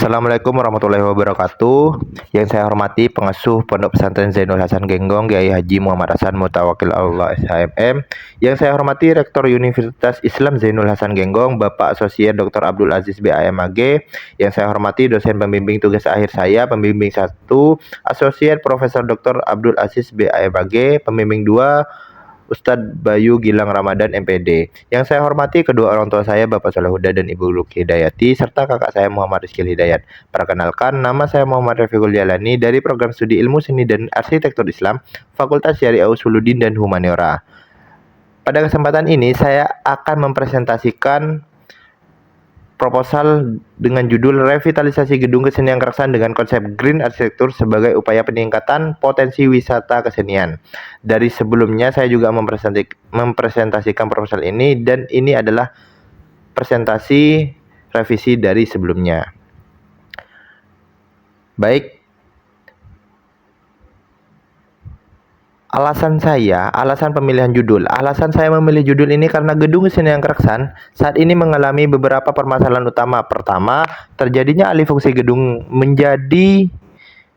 Assalamualaikum warahmatullahi wabarakatuh. Yang saya hormati pengasuh Pondok Pesantren Zainul Hasan Genggong, Kiai Haji Muhammad Hasan Mutawakil Allah SHMM. Yang saya hormati Rektor Universitas Islam Zainul Hasan Genggong, Bapak Asosiat Dr. Abdul Aziz BAMAG. Yang saya hormati dosen pembimbing tugas akhir saya, pembimbing 1, Asosiat Profesor Dr. Abdul Aziz BAMAG, pembimbing 2, Ustadz Bayu Gilang Ramadan MPD. Yang saya hormati kedua orang tua saya, Bapak Salahuddin dan Ibu Luki Hidayati, serta kakak saya Muhammad Rizky Hidayat. Perkenalkan, nama saya Muhammad Rafiqul Jalani dari Program Studi Ilmu Seni dan Arsitektur Islam, Fakultas Syariah Usuluddin dan Humaniora. Pada kesempatan ini, saya akan mempresentasikan proposal dengan judul Revitalisasi Gedung Kesenian Keraksan dengan konsep Green Arsitektur sebagai upaya peningkatan potensi wisata kesenian. Dari sebelumnya saya juga mempresentasikan proposal ini, dan ini adalah presentasi revisi dari sebelumnya. Baik, alasan pemilihan judul. Alasan saya memilih judul ini karena Gedung Kesenian Keraksan saat ini mengalami beberapa permasalahan utama. Pertama, terjadinya alih fungsi gedung menjadi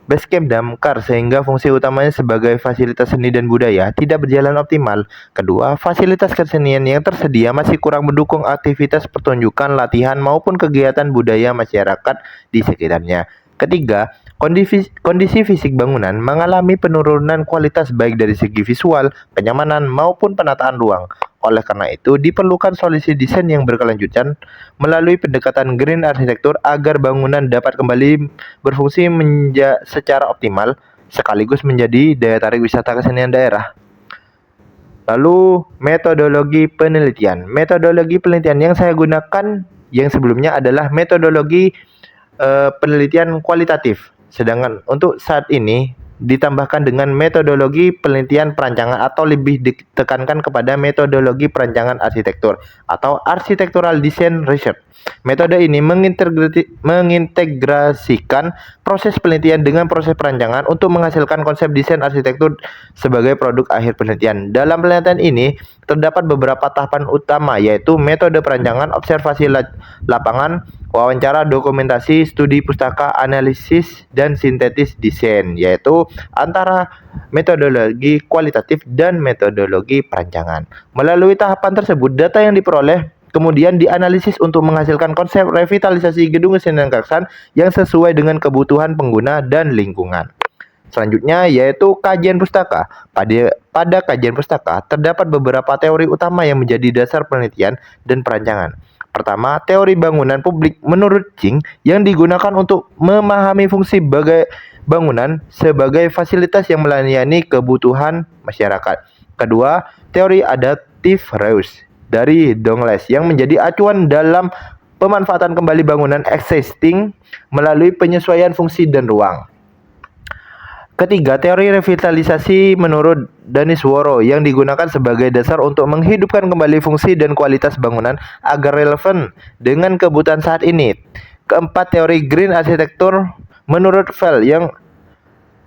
basecamp damkar sehingga fungsi utamanya sebagai fasilitas seni dan budaya tidak berjalan optimal. Kedua, fasilitas kesenian yang tersedia masih kurang mendukung aktivitas pertunjukan, latihan maupun kegiatan budaya masyarakat di sekitarnya. Ketiga, kondisi fisik bangunan mengalami penurunan kualitas baik dari segi visual, kenyamanan maupun penataan ruang. Oleh karena itu, diperlukan solusi desain yang berkelanjutan melalui pendekatan green arsitektur agar bangunan dapat kembali berfungsi secara optimal sekaligus menjadi daya tarik wisata kesenian daerah. Lalu, metodologi penelitian. Metodologi penelitian yang saya gunakan yang sebelumnya adalah metodologi penelitian kualitatif. Sedangkan untuk saat ini ditambahkan dengan metodologi penelitian perancangan atau lebih ditekankan kepada metodologi perancangan arsitektur atau architectural design research. Metode ini mengintegrasikan proses penelitian dengan proses perancangan untuk menghasilkan konsep desain arsitektur sebagai produk akhir penelitian. Dalam penelitian ini terdapat beberapa tahapan utama, yaitu metode perancangan, observasi lapangan, wawancara, dokumentasi, studi pustaka, analisis, dan sintetis desain, yaitu antara metodologi kualitatif dan metodologi perancangan. Melalui tahapan tersebut, data yang diperoleh kemudian dianalisis untuk menghasilkan konsep revitalisasi gedung kesenian Keraksan yang sesuai dengan kebutuhan pengguna dan lingkungan. Selanjutnya yaitu kajian pustaka. Pada kajian pustaka terdapat beberapa teori utama yang menjadi dasar penelitian dan perancangan. Pertama, teori bangunan publik menurut Ching yang digunakan untuk memahami fungsi bangunan sebagai fasilitas yang melayani kebutuhan masyarakat. Kedua, teori adaptive reuse dari Dongles yang menjadi acuan dalam pemanfaatan kembali bangunan existing melalui penyesuaian fungsi dan ruang. Ketiga, teori revitalisasi menurut Danisworo yang digunakan sebagai dasar untuk menghidupkan kembali fungsi dan kualitas bangunan agar relevan dengan kebutuhan saat ini. Keempat, teori green arsitektur menurut Fell yang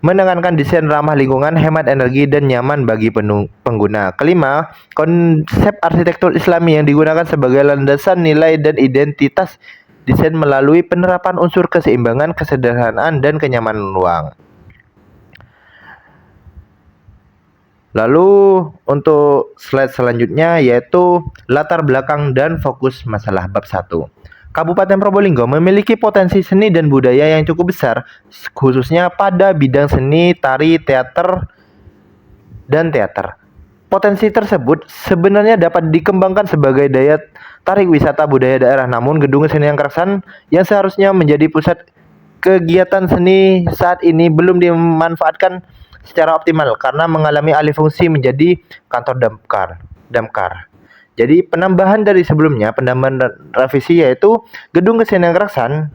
menekankan desain ramah lingkungan, hemat energi, dan nyaman bagi pengguna. Kelima, konsep arsitektur Islami yang digunakan sebagai landasan nilai dan identitas desain melalui penerapan unsur keseimbangan, kesederhanaan, dan kenyamanan ruang. Lalu untuk slide selanjutnya yaitu latar belakang dan fokus masalah bab 1. Kabupaten Probolinggo memiliki potensi seni dan budaya yang cukup besar, khususnya pada bidang seni, tari, teater, dan teater. Potensi tersebut sebenarnya dapat dikembangkan sebagai daya tarik wisata budaya daerah, namun Gedung Kesenian Keraksan yang seharusnya menjadi pusat kegiatan seni saat ini belum dimanfaatkan secara optimal karena mengalami alih fungsi menjadi kantor damkar. Jadi penambahan dari sebelumnya, penambahan revisi yaitu Gedung Kesenian Keraksan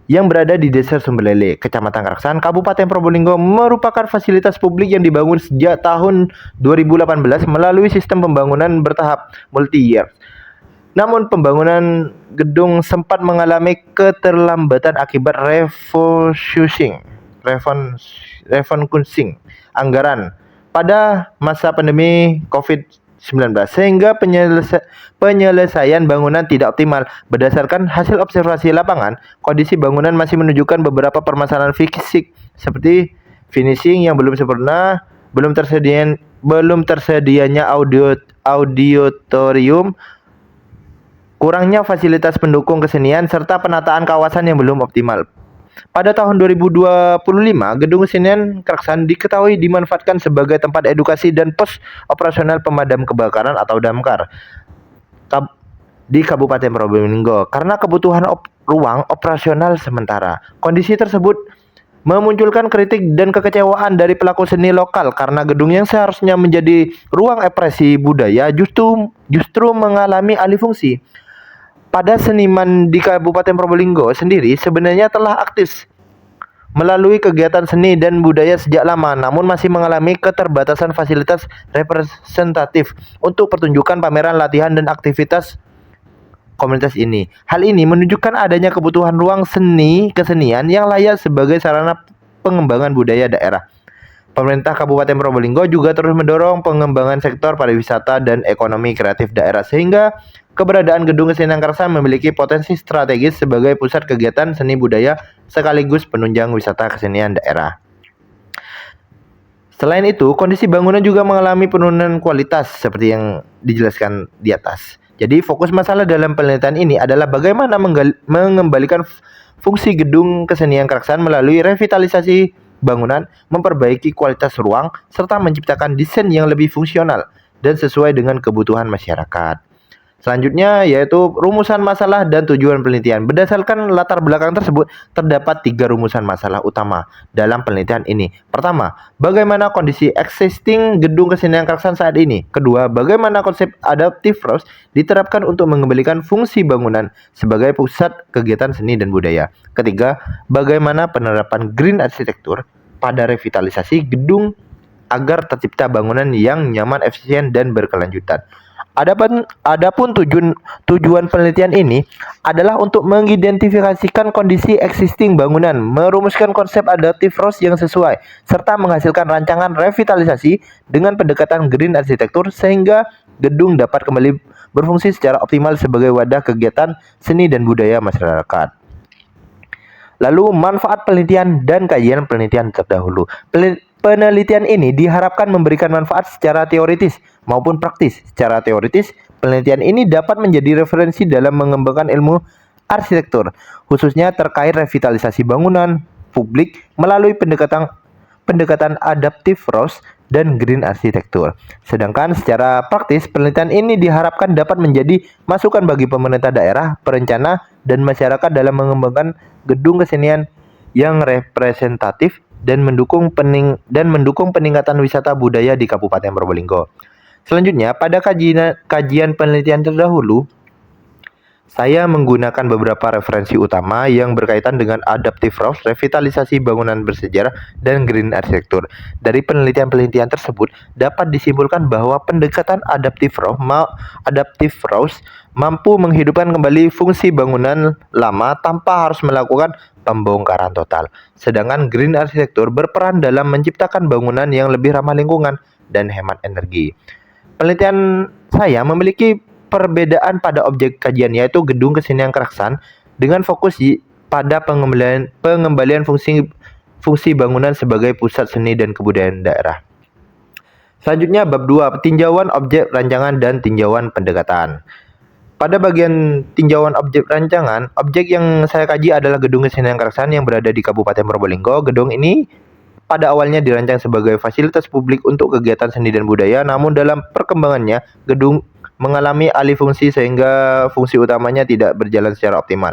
yang berada di Desa Sumberlele, Kecamatan Keraksan, Kabupaten Probolinggo merupakan fasilitas publik yang dibangun sejak tahun 2018 melalui sistem pembangunan bertahap multi-year. Namun pembangunan gedung sempat mengalami keterlambatan akibat refocusing anggaran pada masa pandemi COVID-19 sehingga penyelesaian bangunan tidak optimal. Berdasarkan hasil observasi lapangan, kondisi bangunan masih menunjukkan beberapa permasalahan fisik seperti finishing yang belum sempurna, belum tersedianya auditorium, kurangnya fasilitas pendukung kesenian, serta penataan kawasan yang belum optimal. Pada tahun 2025, Gedung Kesenian Kraksan diketahui dimanfaatkan sebagai tempat edukasi dan pos operasional pemadam kebakaran atau damkar di Kabupaten Probolinggo karena kebutuhan ruang operasional sementara. Kondisi tersebut memunculkan kritik dan kekecewaan dari pelaku seni lokal karena gedung yang seharusnya menjadi ruang ekspresi budaya justru mengalami alih fungsi. Pada seniman di Kabupaten Probolinggo sendiri sebenarnya telah aktif melalui kegiatan seni dan budaya sejak lama, namun masih mengalami keterbatasan fasilitas representatif untuk pertunjukan, pameran, latihan, dan aktivitas komunitas ini. Hal ini menunjukkan adanya kebutuhan ruang kesenian yang layak sebagai sarana pengembangan budaya daerah. Pemerintah Kabupaten Probolinggo juga terus mendorong pengembangan sektor pariwisata dan ekonomi kreatif daerah sehingga keberadaan Gedung Kesenian Kraksan memiliki potensi strategis sebagai pusat kegiatan seni budaya sekaligus penunjang wisata kesenian daerah. Selain itu, kondisi bangunan juga mengalami penurunan kualitas seperti yang dijelaskan di atas. Jadi fokus masalah dalam penelitian ini adalah bagaimana mengembalikan fungsi Gedung Kesenian Kraksan melalui revitalisasi bangunan, memperbaiki kualitas ruang, serta menciptakan desain yang lebih fungsional dan sesuai dengan kebutuhan masyarakat. Selanjutnya yaitu rumusan masalah dan tujuan penelitian. Berdasarkan latar belakang tersebut, terdapat 3 rumusan masalah utama dalam penelitian ini. Pertama, bagaimana kondisi existing Gedung Kesenian Kraksan saat ini. Kedua, bagaimana konsep adaptive roots diterapkan untuk mengembalikan fungsi bangunan sebagai pusat kegiatan seni dan budaya. Ketiga, bagaimana penerapan green arsitektur pada revitalisasi gedung agar tercipta bangunan yang nyaman, efisien, dan berkelanjutan. Adapun tujuan penelitian ini adalah untuk mengidentifikasikan kondisi existing bangunan, merumuskan konsep adaptive roots yang sesuai, serta menghasilkan rancangan revitalisasi dengan pendekatan green arsitektur sehingga gedung dapat kembali berfungsi secara optimal sebagai wadah kegiatan seni dan budaya masyarakat. Lalu manfaat penelitian dan kajian penelitian terdahulu. Penelitian ini diharapkan memberikan manfaat secara teoritis maupun praktis. Secara teoritis, penelitian ini dapat menjadi referensi dalam mengembangkan ilmu arsitektur, khususnya terkait revitalisasi bangunan publik melalui pendekatan adaptive roots dan green arsitektur. Sedangkan secara praktis, penelitian ini diharapkan dapat menjadi masukan bagi pemerintah daerah, perencana, dan masyarakat dalam mengembangkan gedung kesenian yang representatif dan mendukung peningkatan wisata budaya di Kabupaten Probolinggo. Selanjutnya, pada kajian penelitian terdahulu, saya menggunakan beberapa referensi utama yang berkaitan dengan adaptive roots, revitalisasi bangunan bersejarah, dan green arsitektur. Dari penelitian-penelitian tersebut, dapat disimpulkan bahwa pendekatan adaptive roots mampu menghidupkan kembali fungsi bangunan lama tanpa harus melakukan pembongkaran total. Sedangkan green arsitektur berperan dalam menciptakan bangunan yang lebih ramah lingkungan dan hemat energi. Penelitian saya memiliki perbedaan pada objek kajian yaitu Gedung Kesenian Kraksan dengan fokus pada pengembalian fungsi bangunan sebagai pusat seni dan kebudayaan daerah. Selanjutnya bab 2, tinjauan objek rancangan dan tinjauan pendekatan. Pada bagian tinjauan objek rancangan, objek yang saya kaji adalah Gedung Kesenian Kraksan yang berada di Kabupaten Probolinggo. Gedung ini pada awalnya dirancang sebagai fasilitas publik untuk kegiatan seni dan budaya, namun dalam perkembangannya gedung mengalami alih fungsi sehingga fungsi utamanya tidak berjalan secara optimal.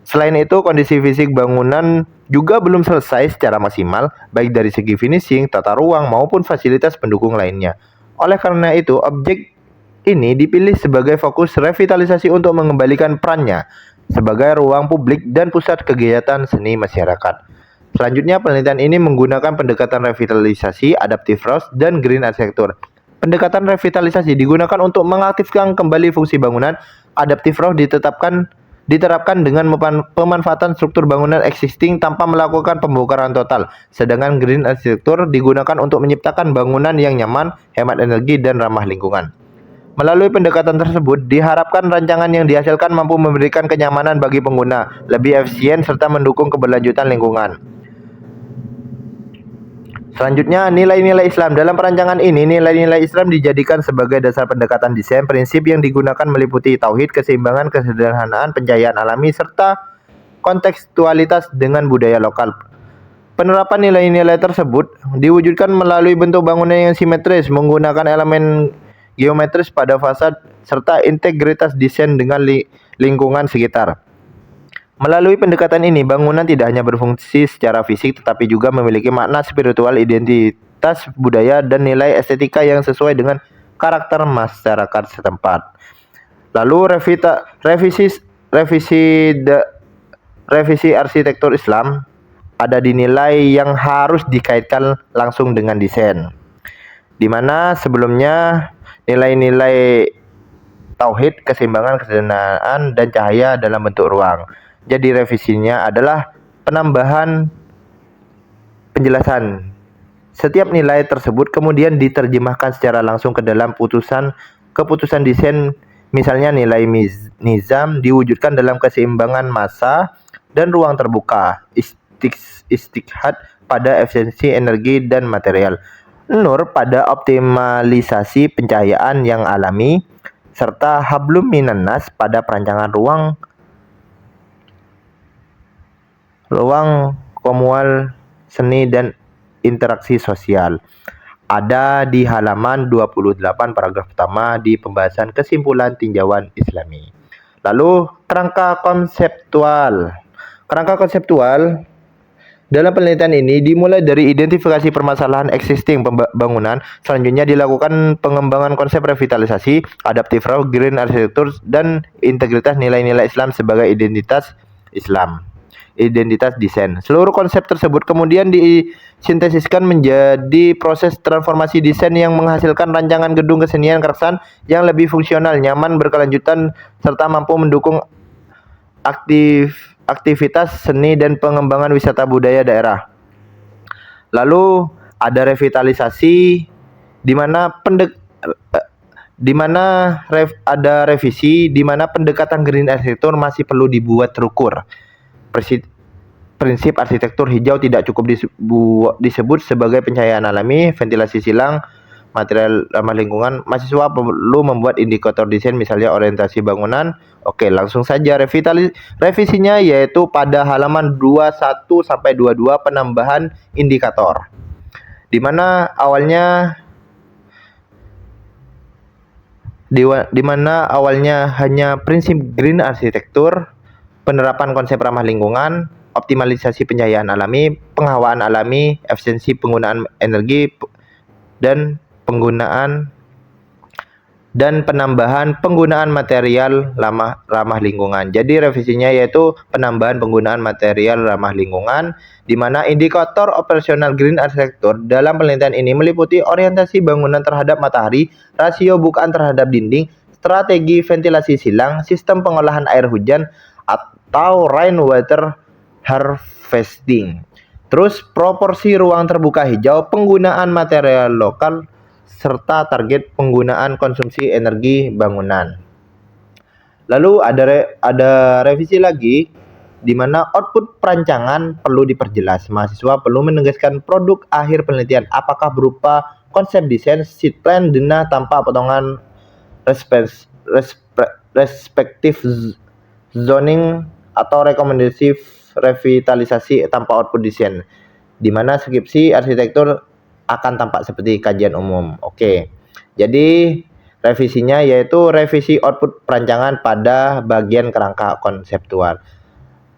Selain itu, kondisi fisik bangunan juga belum selesai secara maksimal, baik dari segi finishing, tata ruang, maupun fasilitas pendukung lainnya. Oleh karena itu, objek ini dipilih sebagai fokus revitalisasi untuk mengembalikan perannya sebagai ruang publik dan pusat kegiatan seni masyarakat. Selanjutnya, penelitian ini menggunakan pendekatan revitalisasi, adaptive roots, dan green arsitektur. Pendekatan revitalisasi digunakan untuk mengaktifkan kembali fungsi bangunan. Adaptive roots ditetapkan diterapkan dengan pemanfaatan struktur bangunan existing tanpa melakukan pembongkaran total. Sedangkan green architecture digunakan untuk menciptakan bangunan yang nyaman, hemat energi, dan ramah lingkungan. Melalui pendekatan tersebut, diharapkan rancangan yang dihasilkan mampu memberikan kenyamanan bagi pengguna, lebih efisien, serta mendukung keberlanjutan lingkungan. Selanjutnya, nilai-nilai Islam. Dalam perancangan ini, nilai-nilai Islam dijadikan sebagai dasar pendekatan desain. Prinsip yang digunakan meliputi tauhid, keseimbangan, kesederhanaan, pencahayaan alami, serta kontekstualitas dengan budaya lokal. Penerapan nilai-nilai tersebut diwujudkan melalui bentuk bangunan yang simetris, menggunakan elemen geometris pada fasad, serta integritas desain dengan lingkungan sekitar. Melalui pendekatan ini, bangunan tidak hanya berfungsi secara fisik, tetapi juga memiliki makna spiritual, identitas budaya, dan nilai estetika yang sesuai dengan karakter masyarakat setempat. Lalu revisi arsitektur Islam ada di nilai yang harus dikaitkan langsung dengan desain, di mana sebelumnya nilai-nilai tauhid, keseimbangan, kesederhanaan, dan cahaya dalam bentuk ruang. Jadi revisinya adalah penambahan penjelasan. Setiap nilai tersebut kemudian diterjemahkan secara langsung ke dalam keputusan desain. Misalnya nilai nizam diwujudkan dalam keseimbangan massa dan ruang terbuka, istiqhat pada efisiensi energi dan material, nur pada optimalisasi pencahayaan yang alami, serta hablum minan nas pada perancangan ruang komunal, seni, dan interaksi sosial. Ada di halaman 28 paragraf pertama di pembahasan kesimpulan tinjauan Islami. Lalu kerangka konseptual. Kerangka konseptual dalam penelitian ini dimulai dari identifikasi permasalahan existing bangunan, selanjutnya dilakukan pengembangan konsep revitalisasi, adaptive green architecture, dan integritas nilai-nilai Islam sebagai identitas Islam. Identitas desain. Seluruh konsep tersebut kemudian disintesiskan menjadi proses transformasi desain yang menghasilkan rancangan gedung kesenian keraksan yang lebih fungsional, nyaman, berkelanjutan, serta mampu mendukung aktivitas seni dan pengembangan wisata budaya daerah. Lalu ada revitalisasi di mana ada revisi di mana pendekatan green architecture masih perlu dibuat terukur. Prinsip arsitektur hijau tidak cukup disebut sebagai pencahayaan alami, ventilasi silang, material ramah lingkungan. Mahasiswa perlu membuat indikator desain, misalnya orientasi bangunan. Oke, langsung saja revisinya, yaitu pada halaman 21 sampai 22 penambahan indikator. Di mana awalnya hanya prinsip green arsitektur, penerapan konsep ramah lingkungan, optimalisasi pencahayaan alami, penghawaan alami, efisiensi penggunaan energi, dan penambahan penggunaan material ramah lingkungan. Jadi revisinya yaitu penambahan penggunaan material ramah lingkungan, di mana indikator operasional green architecture dalam penelitian ini meliputi orientasi bangunan terhadap matahari, rasio bukaan terhadap dinding, strategi ventilasi silang, sistem pengolahan air hujan atau rainwater harvesting. Terus proporsi ruang terbuka hijau, penggunaan material lokal, serta target penggunaan konsumsi energi bangunan. Lalu ada revisi lagi di mana output perancangan perlu diperjelas. Mahasiswa perlu menegaskan produk akhir penelitian apakah berupa konsep desain, sheet plan, denah tanpa potongan, respektif zoning, atau rekomendasi revitalisasi tanpa output desain, di mana skripsi arsitektur akan tampak seperti kajian umum. Oke, jadi revisinya yaitu revisi output perancangan pada bagian kerangka konseptual.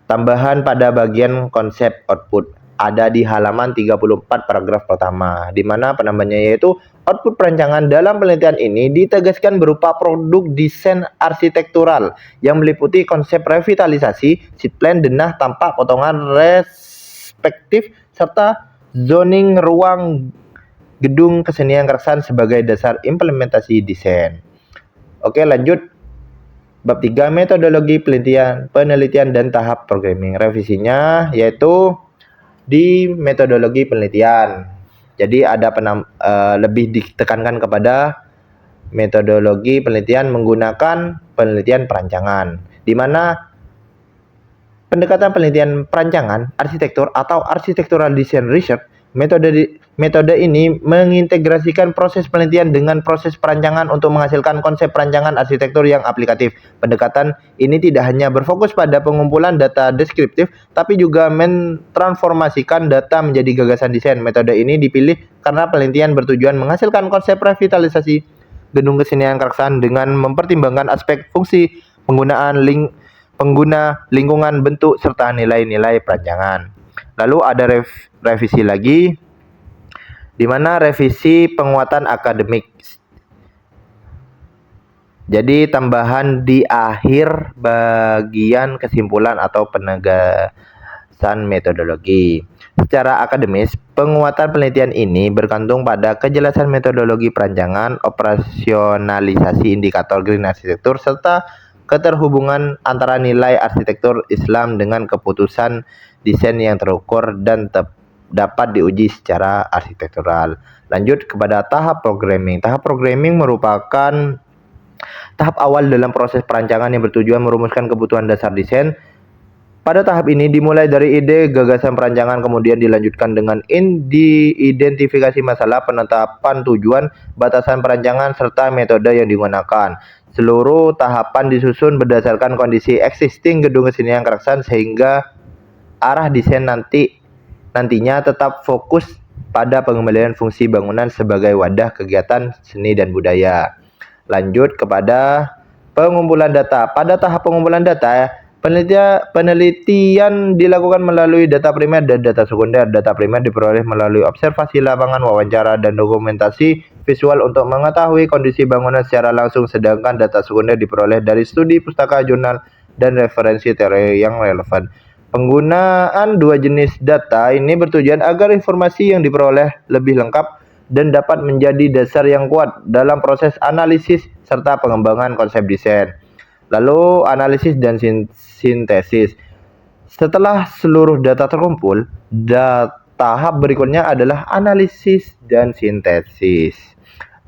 Tambahan pada bagian konsep output ada di halaman 34 paragraf pertama, di mana penambahannya yaitu output perancangan dalam penelitian ini ditegaskan berupa produk desain arsitektural yang meliputi konsep revitalisasi, sheet plan, denah tanpa potongan, respektif, serta zoning ruang gedung kesenian keraksan sebagai dasar implementasi desain. Oke, lanjut. Bab 3 metodologi penelitian dan tahap programming. Revisinya yaitu di metodologi penelitian. Jadi ada lebih ditekankan kepada metodologi penelitian menggunakan penelitian perancangan, di mana pendekatan penelitian perancangan, arsitektur atau architectural design research, metode ini mengintegrasikan proses penelitian dengan proses perancangan untuk menghasilkan konsep perancangan arsitektur yang aplikatif. Pendekatan ini tidak hanya berfokus pada pengumpulan data deskriptif, tapi juga mentransformasikan data menjadi gagasan desain. Metode ini dipilih karena penelitian bertujuan menghasilkan konsep revitalisasi gedung kesenian Keraksaan dengan mempertimbangkan aspek fungsi, pengguna, lingkungan, bentuk, serta nilai-nilai perancangan. Lalu ada revisi lagi, di mana revisi penguatan akademik. Jadi tambahan di akhir bagian kesimpulan atau penegasan metodologi. Secara akademis, penguatan penelitian ini bergantung pada kejelasan metodologi perancangan, operasionalisasi indikator green arsitektur, serta keterhubungan antara nilai arsitektur Islam dengan keputusan desain yang terukur dan dapat diuji secara arsitektural. Lanjut kepada tahap programming. Tahap programming merupakan tahap awal dalam proses perancangan yang bertujuan merumuskan kebutuhan dasar desain. Pada tahap ini dimulai dari ide, gagasan perancangan, kemudian dilanjutkan dengan identifikasi masalah, penetapan tujuan, batasan perancangan, serta metode yang digunakan. Seluruh tahapan disusun berdasarkan kondisi existing gedung kesenian Keraksaan sehingga arah desain nantinya tetap fokus pada pengembalian fungsi bangunan sebagai wadah kegiatan seni dan budaya. Lanjut kepada pengumpulan data. Pada tahap pengumpulan data, penelitian dilakukan melalui data primer dan data sekunder. Data primer diperoleh melalui observasi lapangan, wawancara, dan dokumentasi visual untuk mengetahui kondisi bangunan secara langsung, sedangkan data sekunder diperoleh dari studi pustaka, jurnal, dan referensi teori yang relevan. Penggunaan dua jenis data ini bertujuan agar informasi yang diperoleh lebih lengkap dan dapat menjadi dasar yang kuat dalam proses analisis serta pengembangan konsep desain. Lalu analisis dan sintesis. Setelah seluruh data terkumpul, tahap berikutnya adalah analisis dan sintesis.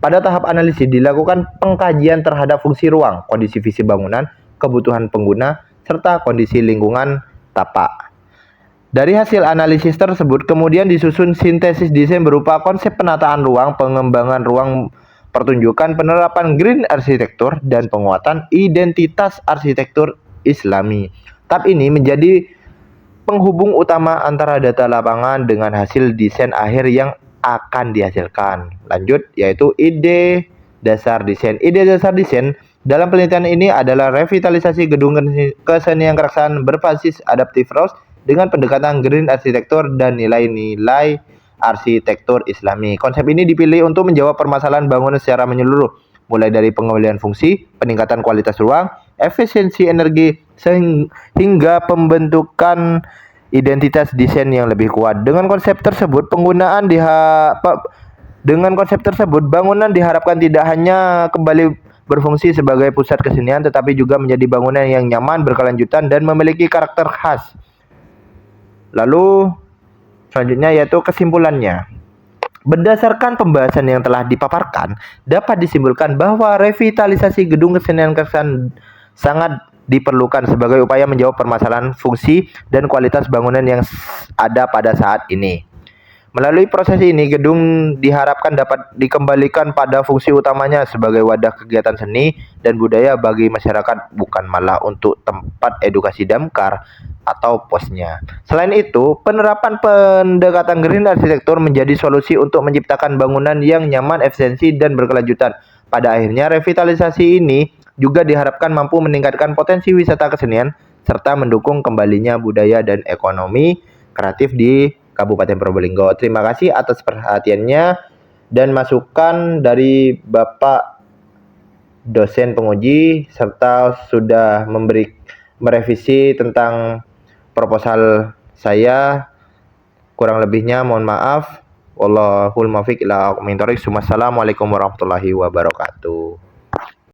Pada tahap analisis dilakukan pengkajian terhadap fungsi ruang, kondisi visi bangunan, kebutuhan pengguna, serta kondisi lingkungan tapak. Dari hasil analisis tersebut kemudian disusun sintesis desain berupa konsep penataan ruang, pengembangan ruang, pertunjukan, penerapan green arsitektur, dan penguatan identitas arsitektur Islami. Tahap ini menjadi penghubung utama antara data lapangan dengan hasil desain akhir yang akan dihasilkan. Lanjut, yaitu ide dasar desain. Ide dasar desain dalam penelitian ini adalah revitalisasi gedung kesenian Keraksaan berbasis adaptive house dengan pendekatan green arsitektur dan nilai-nilai arsitektur Islami. Konsep ini dipilih untuk menjawab permasalahan bangunan secara menyeluruh, mulai dari pengembalian fungsi, peningkatan kualitas ruang, efisiensi energi, hingga pembentukan identitas desain yang lebih kuat. Dengan konsep tersebut, bangunan diharapkan tidak hanya kembali berfungsi sebagai pusat kesenian, tetapi juga menjadi bangunan yang nyaman, berkelanjutan, dan memiliki karakter khas. Lalu selanjutnya yaitu kesimpulannya. Berdasarkan pembahasan yang telah dipaparkan, dapat disimpulkan bahwa revitalisasi gedung kesenian Keraksaan sangat diperlukan sebagai upaya menjawab permasalahan fungsi dan kualitas bangunan yang ada pada saat ini. Melalui proses ini, gedung diharapkan dapat dikembalikan pada fungsi utamanya sebagai wadah kegiatan seni dan budaya bagi masyarakat, bukan malah untuk tempat edukasi damkar atau posnya. Selain itu, penerapan pendekatan green arsitektur menjadi solusi untuk menciptakan bangunan yang nyaman, efisiensi, dan berkelanjutan. Pada akhirnya, revitalisasi ini juga diharapkan mampu meningkatkan potensi wisata kesenian serta mendukung kembalinya budaya dan ekonomi kreatif di Kabupaten Probolinggo. Terima kasih atas perhatiannya dan masukan dari Bapak dosen penguji serta sudah merevisi tentang proposal saya. Kurang lebihnya mohon maaf. Wallahul muwaffiq ila aqwamit thoriq. Wassalamualaikum warahmatullahi wabarakatuh.